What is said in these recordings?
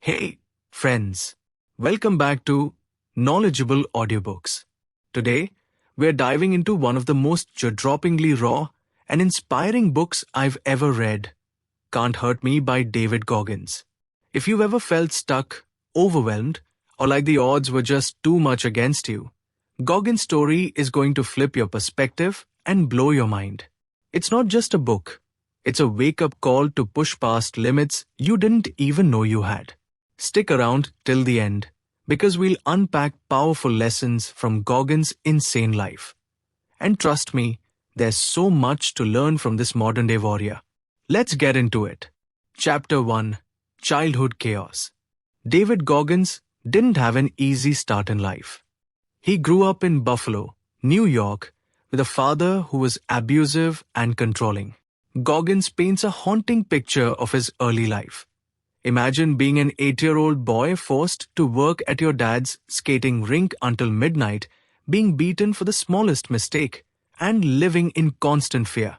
Hey, friends. Welcome back to Knowledgeable Audiobooks. Today, we're diving into one of the most jaw-droppingly raw and inspiring books I've ever read, Can't Hurt Me by David Goggins. If you've ever felt stuck, overwhelmed, or like the odds were just too much against you, Goggins' story is going to flip your perspective and blow your mind. It's not just a book. It's a wake-up call to push past limits you didn't even know you had. Stick around till the end, because we'll unpack powerful lessons from Goggins' insane life. And trust me, there's so much to learn from this modern-day warrior. Let's get into it. Chapter 1. Childhood Chaos. David Goggins didn't have an easy start in life. He grew up in Buffalo, New York, with a father who was abusive and controlling. Goggins paints a haunting picture of his early life. Imagine being an 8-year-old boy forced to work at your dad's skating rink until midnight, being beaten for the smallest mistake, and living in constant fear.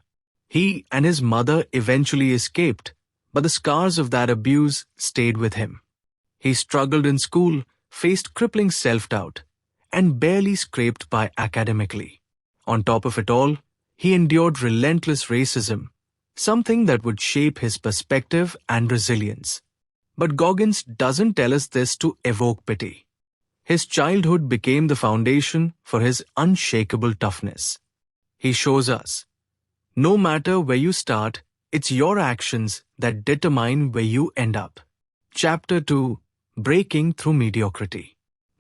He and his mother eventually escaped, but the scars of that abuse stayed with him. He struggled in school, faced crippling self-doubt, and barely scraped by academically. On top of it all, he endured relentless racism, something that would shape his perspective and resilience. But Goggins doesn't tell us this to evoke pity. His childhood became the foundation for his unshakable toughness. He shows us, no matter where you start, it's your actions that determine where you end up. Chapter 2. Breaking Through Mediocrity.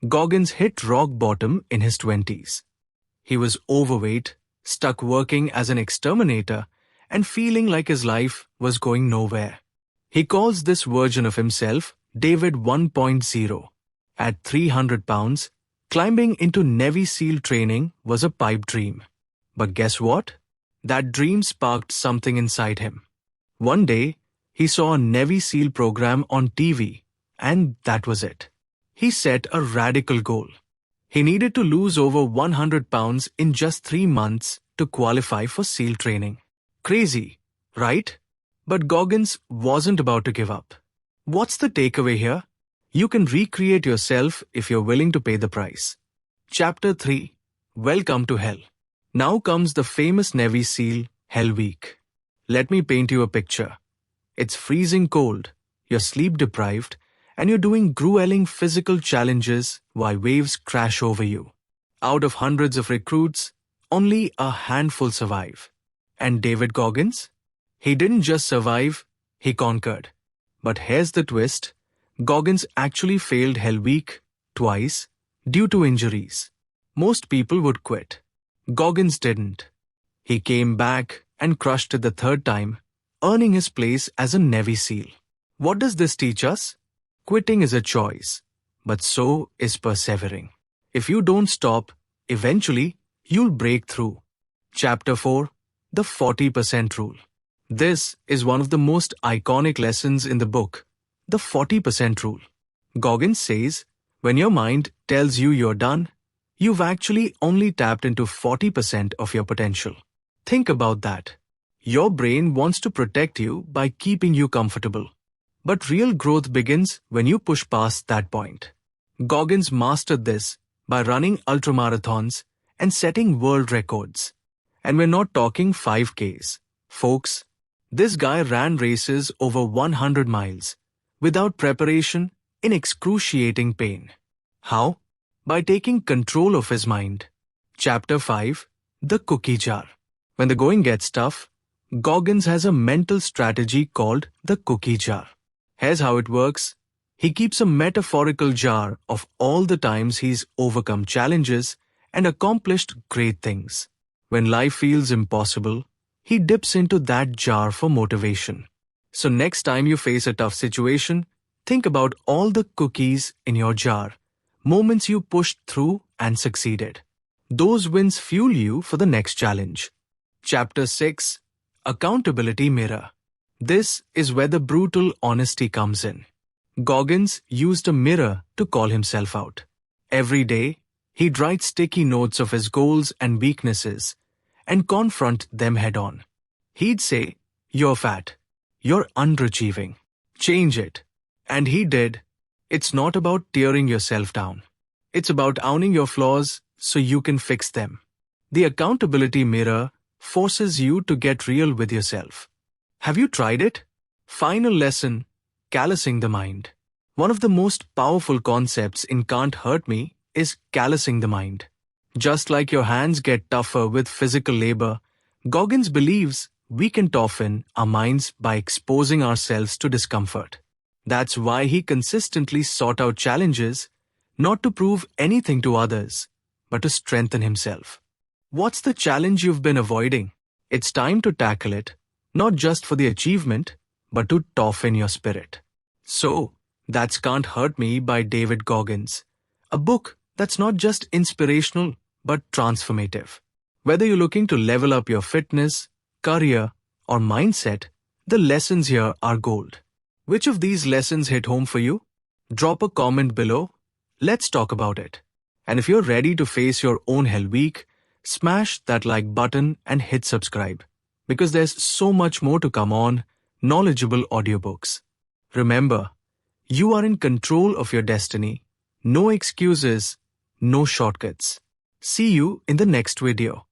Goggins hit rock bottom in his 20s. He was overweight, stuck working as an exterminator, and feeling like his life was going nowhere. He calls this version of himself David 1.0. At 300 pounds, climbing into Navy SEAL training was a pipe dream. But guess what? That dream sparked something inside him. One day, he saw a Navy SEAL program on TV, and that was it. He set a radical goal. He needed to lose over 100 pounds in just 3 months to qualify for SEAL training. Crazy, right? But Goggins wasn't about to give up. What's the takeaway here? You can recreate yourself if you're willing to pay the price. Chapter 3. Welcome to Hell. Now comes the famous Navy SEAL Hell Week. Let me paint you a picture. It's freezing cold, you're sleep deprived, and you're doing grueling physical challenges while waves crash over you. Out of hundreds of recruits, only a handful survive. And David Goggins? He didn't just survive, he conquered. But here's the twist. Goggins actually failed Hell Week twice due to injuries. Most people would quit. Goggins didn't. He came back and crushed it the third time, earning his place as a Navy SEAL. What does this teach us? Quitting is a choice, but so is persevering. If you don't stop, eventually you'll break through. Chapter 4. The 40% Rule. This is one of the most iconic lessons in the book, the 40% rule. Goggins says, when your mind tells you you're done, you've actually only tapped into 40% of your potential. Think about that. Your brain wants to protect you by keeping you comfortable. But real growth begins when you push past that point. Goggins mastered this by running ultramarathons and setting world records. And we're not talking 5Ks. Folks, this guy ran races over 100 miles, without preparation, in excruciating pain. How? By taking control of his mind. Chapter 5. The Cookie Jar. When the going gets tough, Goggins has a mental strategy called the cookie jar. Here's how it works. He keeps a metaphorical jar of all the times he's overcome challenges and accomplished great things. When life feels impossible, he dips into that jar for motivation. So next time you face a tough situation, think about all the cookies in your jar, moments you pushed through and succeeded. Those wins fuel you for the next challenge. Chapter 6. Accountability Mirror. This is where the brutal honesty comes in. Goggins used a mirror to call himself out. Every day, he'd write sticky notes of his goals and weaknesses, and confront them head-on. He'd say, you're fat, you're underachieving, change it. And he did, It's not about tearing yourself down. It's about owning your flaws so you can fix them. The accountability mirror forces you to get real with yourself. Have you tried it? Final lesson, callousing the mind. One of the most powerful concepts in Can't Hurt Me is callousing the mind. Just like your hands get tougher with physical labor, Goggins believes we can toughen our minds by exposing ourselves to discomfort. That's why he consistently sought out challenges, not to prove anything to others, but to strengthen himself. What's the challenge you've been avoiding? It's time to tackle it, not just for the achievement, but to toughen your spirit. So, that's Can't Hurt Me by David Goggins, a book that's not just inspirational, but transformative. Whether you're looking to level up your fitness, career, or mindset, the lessons here are gold. Which of these lessons hit home for you? Drop a comment below. Let's talk about it. And if you're ready to face your own hell week, smash that like button and hit subscribe, because there's so much more to come on Knowledgeable Audiobooks. Remember, you are in control of your destiny. No excuses, no shortcuts. See you in the next video.